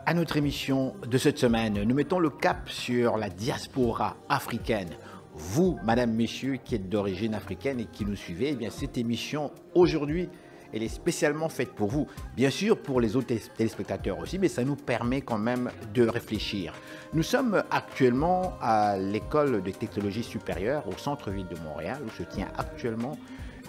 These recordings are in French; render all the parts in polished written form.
À notre émission de cette semaine, nous mettons le cap sur la diaspora africaine. Vous, madame, messieurs, qui êtes d'origine africaine et qui nous suivez, eh bien, cette émission, aujourd'hui, elle est spécialement faite pour vous. Bien sûr, pour les autres téléspectateurs aussi, mais ça nous permet quand même de réfléchir. Nous sommes actuellement à l'école de technologie supérieure au centre-ville de Montréal, où se tient actuellement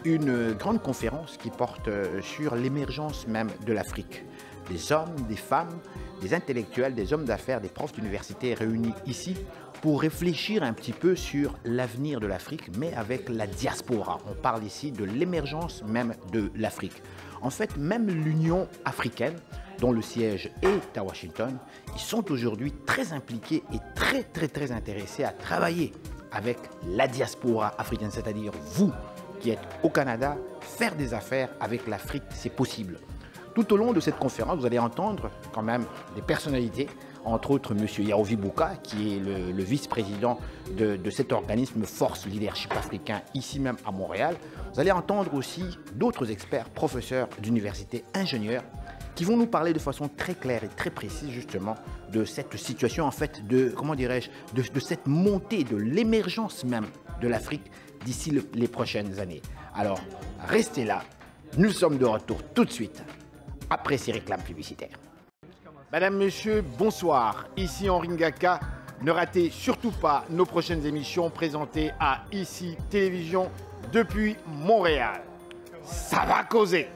une grande conférence qui porte sur l'émergence même de l'Afrique. Des hommes, des femmes, des intellectuels, des hommes d'affaires, des profs d'université réunis ici pour réfléchir un petit peu sur l'avenir de l'Afrique, mais avec la diaspora. On parle ici de l'émergence même de l'Afrique. En fait, même l'Union africaine, dont le siège est à Washington, ils sont aujourd'hui très impliqués et très intéressés à travailler avec la diaspora africaine, c'est-à-dire vous qui êtes au Canada, faire des affaires avec l'Afrique, c'est possible. Tout au long de cette conférence, vous allez entendre quand même des personnalités, entre autres M. Yaovi Bouka, qui est le vice-président de cet organisme Force Leadership Africain, ici même à Montréal. Vous allez entendre aussi d'autres experts, professeurs d'université, ingénieurs, qui vont nous parler de façon très claire et très précise justement de cette situation, en fait, de cette montée, de l'émergence même de l'Afrique d'ici les prochaines années. Alors, restez là, nous sommes de retour tout de suite, après ces réclames publicitaires. Madame, Monsieur, bonsoir. Ici Henri Ngaka. Ne ratez surtout pas nos prochaines émissions présentées à ICI Télévision depuis Montréal. Ça va causer.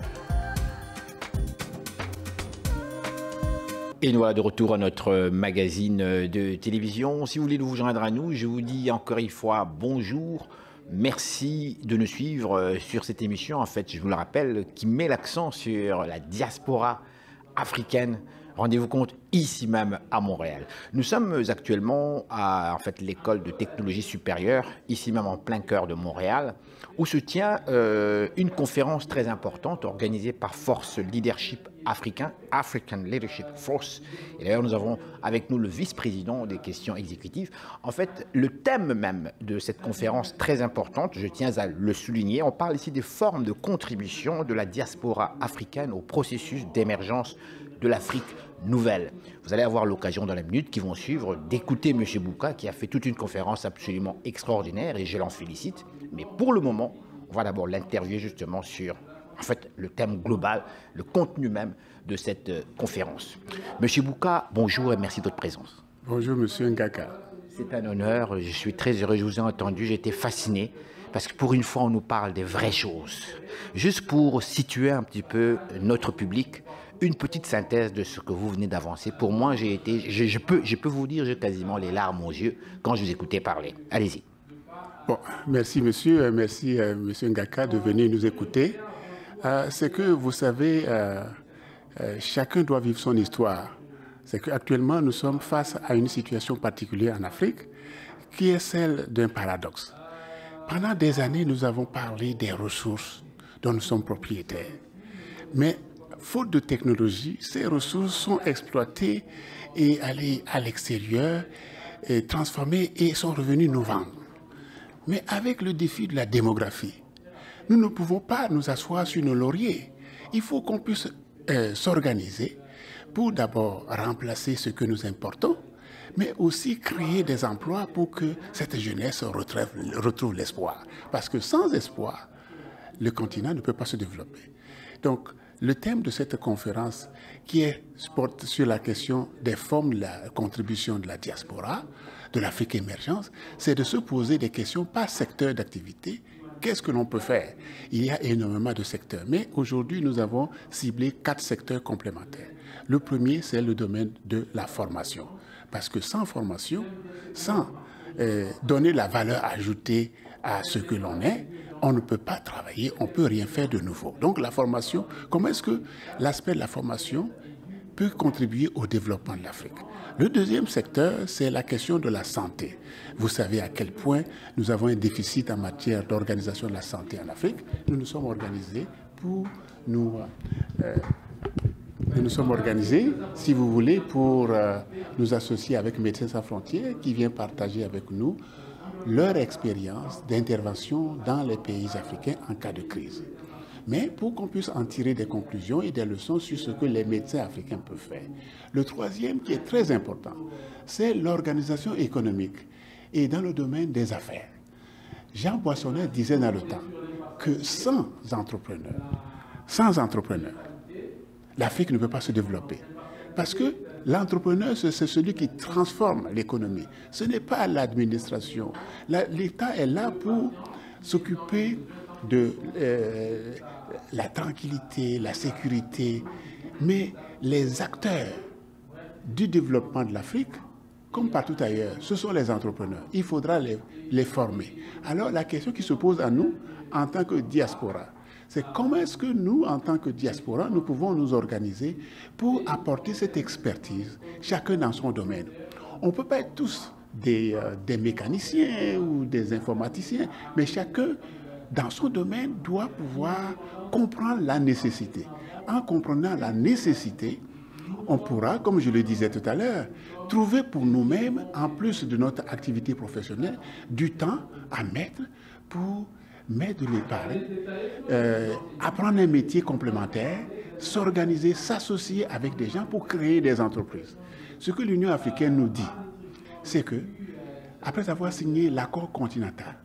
Et nous voilà de retour à notre magazine de télévision. Si vous voulez vous joindre à nous, je vous dis encore une fois bonjour. Merci de nous suivre sur cette émission, en fait, je vous le rappelle, qui met l'accent sur la diaspora africaine. Rendez-vous compte, ici même à Montréal. Nous sommes actuellement à l'école de technologie supérieure, ici même en plein cœur de Montréal, où se tient une conférence très importante organisée par Force Leadership Africain, African Leadership Force. Et d'ailleurs, nous avons avec nous le vice-président des questions exécutives. En fait, le thème même de cette conférence très importante, je tiens à le souligner, on parle ici des formes de contribution de la diaspora africaine au processus d'émergence de l'Afrique nouvelle. Vous allez avoir l'occasion dans les minutes qui vont suivre d'écouter M. Bouka qui a fait toute une conférence absolument extraordinaire et je l'en félicite. Mais pour le moment, on va d'abord l'interviewer justement sur le thème global, le contenu même de cette conférence. M. Bouka, bonjour et merci de votre présence. Bonjour M. Ngaka. C'est un honneur, je suis très heureux, je vous ai entendu, j'ai été fasciné parce que pour une fois on nous parle des vraies choses. Juste pour situer un petit peu notre public, une petite synthèse de ce que vous venez d'avancer. Pour moi, je peux vous dire, j'ai quasiment les larmes aux yeux quand je vous écoutais parler. Allez-y. Bon, merci monsieur, merci monsieur Ngaka de venir nous écouter. C'est que vous savez, chacun doit vivre son histoire. C'est qu'actuellement, nous sommes face à une situation particulière en Afrique qui est celle d'un paradoxe. Pendant des années, nous avons parlé des ressources dont nous sommes propriétaires. Mais faute de technologie, ces ressources sont exploitées et allées à l'extérieur, transformées et sont revenues nous vendre. Mais avec le défi de la démographie, nous ne pouvons pas nous asseoir sur nos lauriers. Il faut qu'on puisse s'organiser pour d'abord remplacer ce que nous importons, mais aussi créer des emplois pour que cette jeunesse retrouve l'espoir. Parce que sans espoir, le continent ne peut pas se développer. Donc, le thème de cette conférence, qui porte sur la question des formes de la contribution de la diaspora, de l'Afrique émergence, c'est de se poser des questions par secteur d'activité. Qu'est-ce que l'on peut faire? Il y a énormément de secteurs, mais aujourd'hui, nous avons ciblé 4 secteurs complémentaires. Le premier, c'est le domaine de la formation. Parce que sans formation, sans donner la valeur ajoutée à ce que l'on est, on ne peut pas travailler, on ne peut rien faire de nouveau. Donc la formation, comment est-ce que l'aspect de la formation peut contribuer au développement de l'Afrique? Le deuxième secteur, c'est la question de la santé. Vous savez à quel point nous avons un déficit en matière d'organisation de la santé en Afrique. Nous nous sommes organisés pour nous sommes organisés, si vous voulez, pour nous associer avec Médecins sans frontières qui vient partager avec nous leur expérience d'intervention dans les pays africains en cas de crise. mais pour qu'on puisse en tirer des conclusions et des leçons sur ce que les médecins africains peuvent faire. Le troisième, qui est très important, c'est l'organisation économique et dans le domaine des affaires. Jean Boissonnet disait dans le temps que sans entrepreneurs, l'Afrique ne peut pas se développer. Parce que l'entrepreneur, c'est celui qui transforme l'économie. Ce n'est pas l'administration. L'État est là pour s'occuper de la tranquillité, la sécurité. Mais les acteurs du développement de l'Afrique, comme partout ailleurs, ce sont les entrepreneurs. Il faudra les former. Alors la question qui se pose à nous, en tant que diaspora, c'est comment est-ce que nous, en tant que diaspora, nous pouvons nous organiser pour apporter cette expertise, chacun dans son domaine. On ne peut pas être tous des mécaniciens ou des informaticiens, mais chacun, dans son domaine, doit pouvoir comprendre la nécessité. En comprenant la nécessité, on pourra, comme je le disais tout à l'heure, trouver pour nous-mêmes, en plus de notre activité professionnelle, du temps à mettre pour mettre de l'épargne, apprendre un métier complémentaire, s'organiser, s'associer avec des gens pour créer des entreprises. Ce que l'Union africaine nous dit, c'est que, après avoir signé l'accord continental,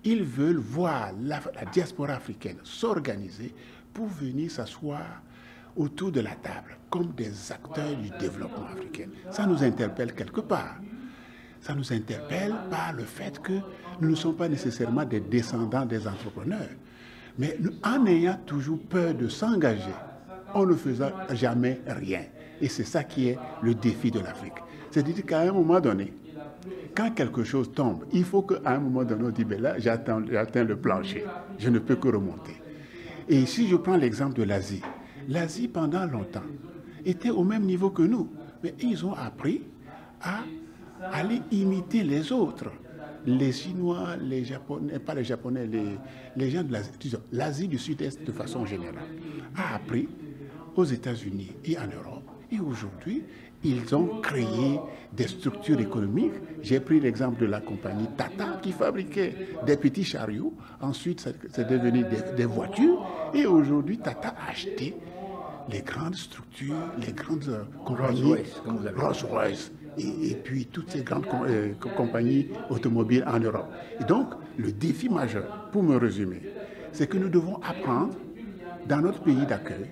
ils veulent voir la diaspora africaine s'organiser pour venir s'asseoir autour de la table comme des acteurs du développement africain. Ça nous interpelle quelque part. Ça nous interpelle par le fait que nous ne sommes pas nécessairement des descendants des entrepreneurs. Mais en ayant toujours peur de s'engager, on ne faisait jamais rien. Et c'est ça qui est le défi de l'Afrique. C'est-à-dire qu'à un moment donné, quand quelque chose tombe, il faut qu'à un moment donné, on dit, ben là, j'atteins le plancher. Je ne peux que remonter. Et si je prends l'exemple de l'Asie, l'Asie, pendant longtemps, était au même niveau que nous. Mais ils ont appris à aller imiter les autres. Les Chinois, les Japonais, pas les Japonais, les gens de l'Asie du Sud-Est de façon générale, a appris aux États-Unis et en Europe. Et aujourd'hui, ils ont créé des structures économiques. J'ai pris l'exemple de la compagnie Tata qui fabriquait des petits chariots. Ensuite, c'est devenu des voitures. Et aujourd'hui, Tata a acheté les grandes structures, les grandes compagnies, Rolls-Royce, et puis toutes ces grandes compagnies automobiles en Europe. Et donc, le défi majeur, pour me résumer, c'est que nous devons apprendre, dans notre pays d'accueil,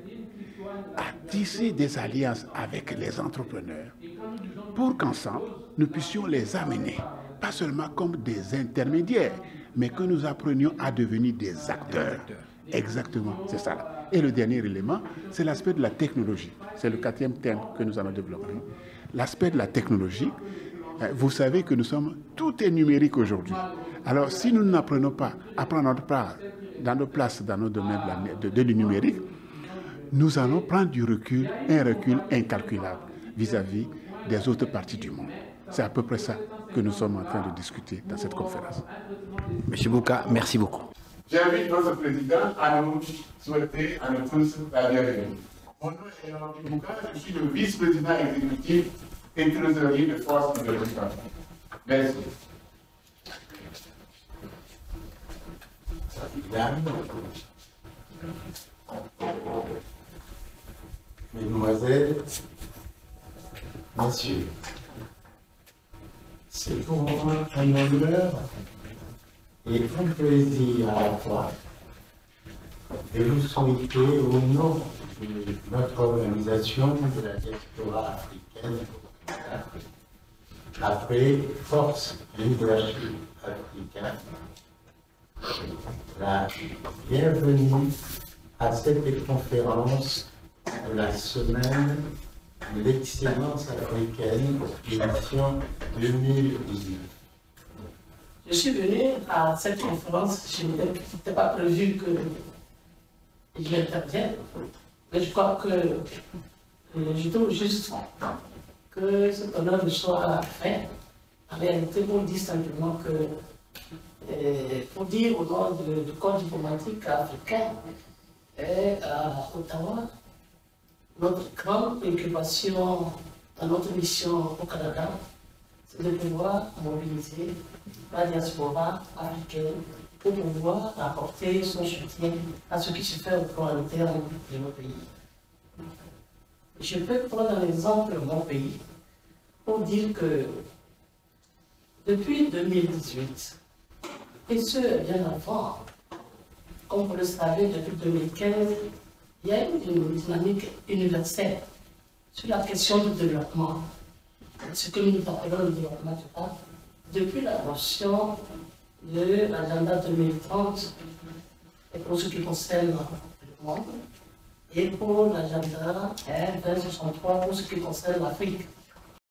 à tisser des alliances avec les entrepreneurs pour qu'ensemble, nous puissions les amener, pas seulement comme des intermédiaires, mais que nous apprenions à devenir des acteurs. Exactement, c'est ça là. Et le dernier élément, c'est l'aspect de la technologie. C'est le quatrième thème que nous allons développer. L'aspect de la technologie, vous savez que tout est numérique aujourd'hui. Alors, si nous n'apprenons pas à prendre notre part, dans nos places, dans nos domaines de numérique, nous allons prendre du recul, un recul incalculable vis-à-vis des autres parties du monde. C'est à peu près ça que nous sommes en train de discuter dans cette conférence. Monsieur Bouka, merci beaucoup. J'invite notre président à nous souhaiter à nous tous la bienvenue. Mon nom est Henri Bouka, je suis le vice-président exécutif et trésorier de Force de l'État. Merci. Mesdemoiselles, Messieurs, c'est pour moi un honneur et un plaisir à la fois de vous souhaiter au nom de notre organisation de la diaspora africaine, après Force Leadership Africain, la bienvenue à cette conférence de la semaine de l'excellence africaine, édition 2019. Je suis venu à cette conférence, je n'étais pas prévu que j'intervienne, mais je crois que je trouve juste que cet honneur me soit fait. En réalité, pour dire simplement que, pour dire au nom du corps diplomatique africain et à Ottawa, notre grande préoccupation dans notre mission au Canada, c'est de pouvoir mobiliser la diaspora africaine pour pouvoir apporter son soutien à ce qui se fait au plan interne de nos pays. Je peux prendre un exemple de mon pays pour dire que depuis 2018, et ce bien avant, comme vous le savez, depuis 2015, il y a eu une dynamique universelle sur la question du développement, ce que nous appelons le développement durable, depuis l'adoption de l'agenda 2030 et pour ce qui concerne le monde, et pour l'agenda 2063 pour ce qui concerne l'Afrique.